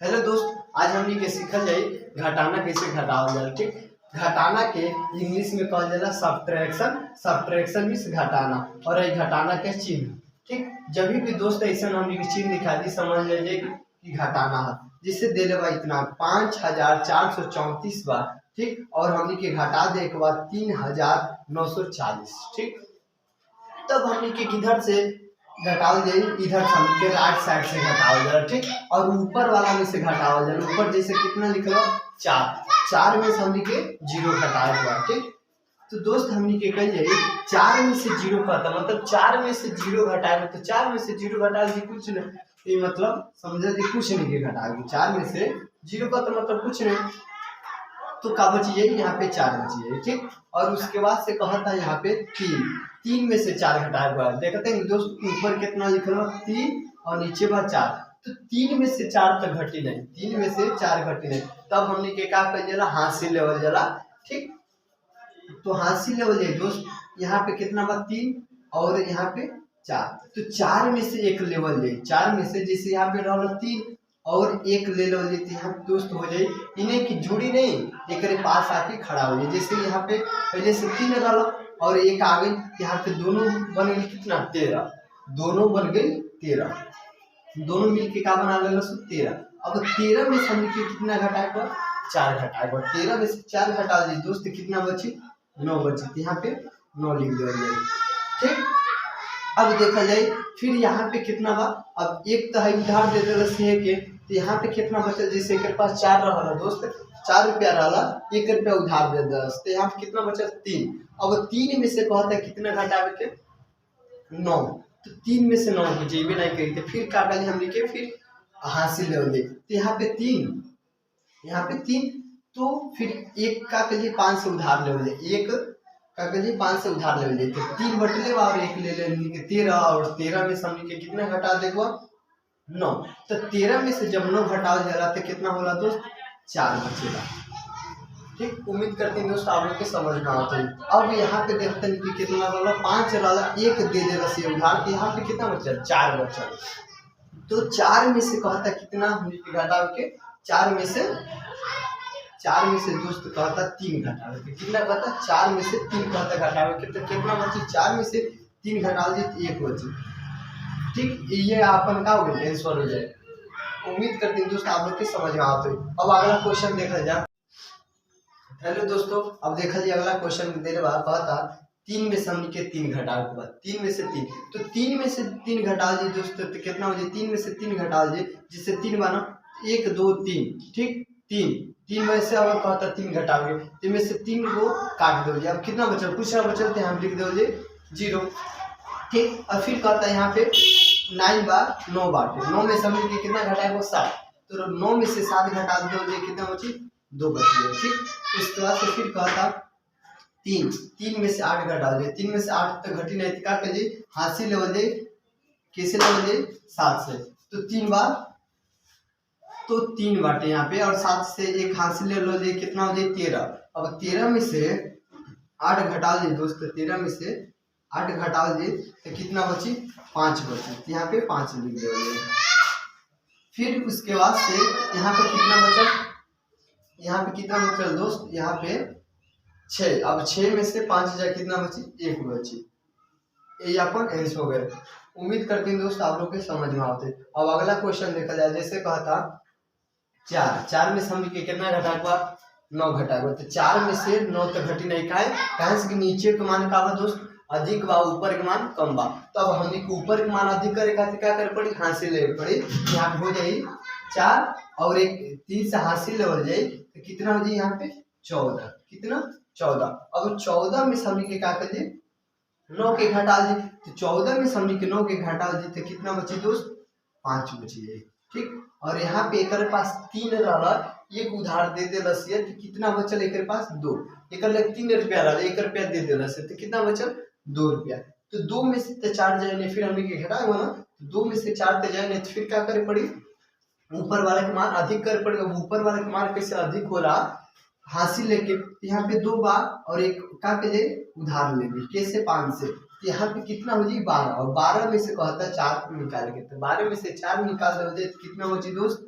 Hello दोस्त, आज हमनी के सीखल जाई घटाना कैसे घटावल जाला। ठीक, घटाना के इंग्लिश में कहल जाला सब्ट्रैक्शन। सब्ट्रैक्शन मीन्स घटाना और ये घटाना के चिन्ह। ठीक, जब भी दोस्त ऐसा हमनी के चिन्ह दिखा दी समझ लीजिए कि घटाना है। जिससे दे बा इतना 5434 बार। ठीक, और हमनी के घटा दे के बाद 3940। ठीक, तब हमनी के किधर से घटावल जाई, इधर से हमनी के राइट साइड से घटावल जाला। ठीक, और ऊपर वाला में से घटावल जाला। ऊपर जैसे कितना लिखल 4 में से हमनी के 0 घटाए के बाद। ठीक, तो दोस्त हमनी के कह जाई 4 में से 0 घटा मतलब 4 में से 0 घटाए तो 4 में से 0 घटा दी कुछ नहीं, ये मतलब समझे दी कुछ नहीं के घटाएगी। 4 में से 0 का तो मतलब कुछ नहीं, तो का बची है यहाँ पे 4 बची है। ठीक, और उसके बाद से कहता है यहाँ पे 3 में से 4 घटाए हुआ है। देखते हैं दोस्त ऊपर कितना लिखल है 3 और नीचे बाद 4, तो 3 में से 4 तक घटी नहीं, 3 में से 4 घटी नहीं। तब हमने के का कर जाला हासिल लेवल जाला। ठीक, तो हासिल लेवल है दोस्त, यहाँ पे कितना बात 3 और यहाँ पे 4, तो 4 में से 1 लेवल है। 4 में से जैसे यहाँ पे रहा 3 और 1 ले लो लेते हैं दोस्त, हो जाए इन्हें की जुड़ी नहीं, एक पास आके खड़ा हो जाए। जैसे यहाँ पे पहले से 3 रहा और 1 आ गई, यहाँ पे दोनों बन गई कितना 13, दोनों बन गई 13, दोनों मिलके का बना ले 13। अब 13 में से हमने कितना घटाए पर 4 घटाए पर 13 में से 4 घटा दी दोस्त, कितना बची 9 बची। यहाँ पे 9 लिख दिया। ठीक, अब देखा जाए फिर यहाँ पे कितना बा, अब एक तो है उधार दे दिल के, तो यहाँ पे कितना बचल जैसे एक पास 4 रहा दोस्त, 4 रुपया रहा, 1 रुपया उधार दे दस, तो यहाँ पे कितना बचल 3। अब 3 में से कहता है कितना घटावे के 9, तो 3 में से 9 जेबे नहीं करी, तो फिर का करी हम लिखे फिर हासिल ले दे, तो यहाँ पे 3, यहाँ पे 3, तो फिर एक का करिए 5 से उधार ले, एक का करिए 5 से उधार ले लेते, 3 बटले और 1 ले लेंगे 13, और 13 में से हमने के कितना घटा देगा 9, तो 13 में से जब 9 घटाल जाला तो कितना होला दोस्त 4 बचेगा। ठीक, उम्मीद करते हैं दोस्त आप लोग के समझ में आता है। अब यहाँ पे देखते हैं कि कितना रहा 5 रहा, 1 दे दे रहा से उधार, तो यहाँ पे कितना बचा 4 बचा, तो 4 में से कहता कितना हमने घटा के 4 में से दोस्त कहता 3 घटावे के, कितना कहता 4 में से 3 कहता घटावे के, तो कितना बची 4 में से 3 घटा दी 1 बची। ठीक, ये अपन का हो गया आंसर हो जाए। उम्मीद करते हैं दोस्त आप लोग के समझ में आते। अब अगला क्वेश्चन देखा जाए। हेलो दोस्तों, अब देखा जाए अगला क्वेश्चन दे रहा कहता 3 में से हमने के 3 घटावे के बाद 3 में से 3, तो 3 में से 3 घटा दी दोस्त, तो कितना हो जाए 3 में से 3 घटा दी, जिससे 3 बना 1 2 3। ठीक, 3 में से अगर कहता 3 घटाओगे, 3 में से 3 को काट दोगे, अब कितना बचल कुछ ना बचल, तो हम लिख दोगे 0। ठीक, और फिर कहता है यहाँ पे 9 बार 9 बार, 9 में से हमने के कितना घटाए वो 7, तो 9 में से 7 घटा दोगे कितना बची 2 बच गए। ठीक, इसके बाद से फिर कहता 3 में से 8 घटा दे, 3 में से 8 तक घटी नहीं, क्या करिए हासिल लेवल दे, कैसे लेवल दे 7 से, तो 3 बार, तो 3 बाटे यहाँ पे, और 7 से 1 हासिल ले लो दे, कितना हो जाए 13। अब 13 में से 8 घटा दे दोस्त, 13 में से 8 घटा दे तो कितना बची 5 बची, तो यहाँ पे 5 लिख दे। फिर उसके बाद से यहाँ पे कितना बचा, यहाँ पे कितना बचल दोस्त, यहाँ पे 6। अब 6 में से 5 हजार कितना बची 1 बची, ये अपन आंसर हो गए। उम्मीद करते हैं दोस्त आप लोग के समझ में आते। अब अगला क्वेश्चन देखा जाए, जैसे कहता 4 में से हम कितना घटाएगा 9 घटाएगा, तो 4 में से 9 तक घटी नहीं कहे से कि नीचे के मान का दोस्त अधिक बा, ऊपर के मान कम बा, तो अब हमने ऊपर के मान अधिक करे खातिर क्या करे पड़ी हासिल ले पड़ी, यहाँ पे हो जाए 4 और 1 3 से हासिल लेवल जाए, तो कितना हो जाए यहाँ पे 14, कितना 14। अब 14 में हमने के क्या कर दिए 9 के घटा दी, तो 14 में हमने के 9 के घटा दी, तो कितना बची दोस्त 5 बची है। ठीक, और यहाँ पे एक पास 3 रहा, 1 उधार दे दे रसिए, तो कितना बचल एक पास 2, एक 3 रुपया रहा, 1 रुपया दे दे रसिए, तो कितना बचल 2 रुपया, तो 2 में से 4 जाए नहीं, फिर हमने के घटाए हुआ ना, तो 2 में से 4 तो जाए नहीं, तो फिर क्या करे पड़ी ऊपर वाले के मान अधिक करे पड़ी। अब ऊपर वाले के मान कैसे अधिक हो रहा हासिल लेके, यहाँ पे 2 बार और 1 का के उधार लेंगे कैसे 5 से, यहाँ पे कितना हो जाए 12, और 12 में से कहता है 4 निकाल के, तो 12 में से 4 निकाल दे तो कितना बची दोस्त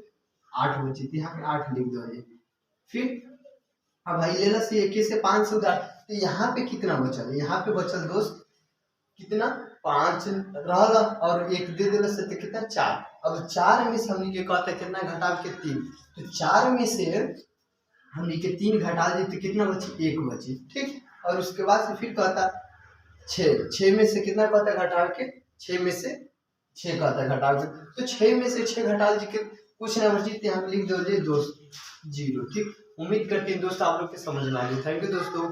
8 बची थी, यहाँ पे 8 लिख दो ये। फिर अब भाई ले ला से 1 से 5 से उधार, तो यहाँ पे कितना बचल, यहाँ पे बचल दोस्त कितना 5 रहल और 1 दे देला से तो कितना 4। अब 4 में से हमनी के कहते कितना घटाव के 3, तो 4 में से हमनी के 3 घटा दी तो कितना बची 1 बची, ठीक। और उसके बाद से फिर कहता 6 में से कितना कहता घटाव के 6 में से 6 कहता घटाव के, तो 6 में से 6 घटाव जी के कुछ ना बची, यहाँ पे लिख दो दोस्त 0, ठीक। उम्मीद करते हैं दोस्तों आप लोग के समझ में आ गई। थैंक यू दोस्तों।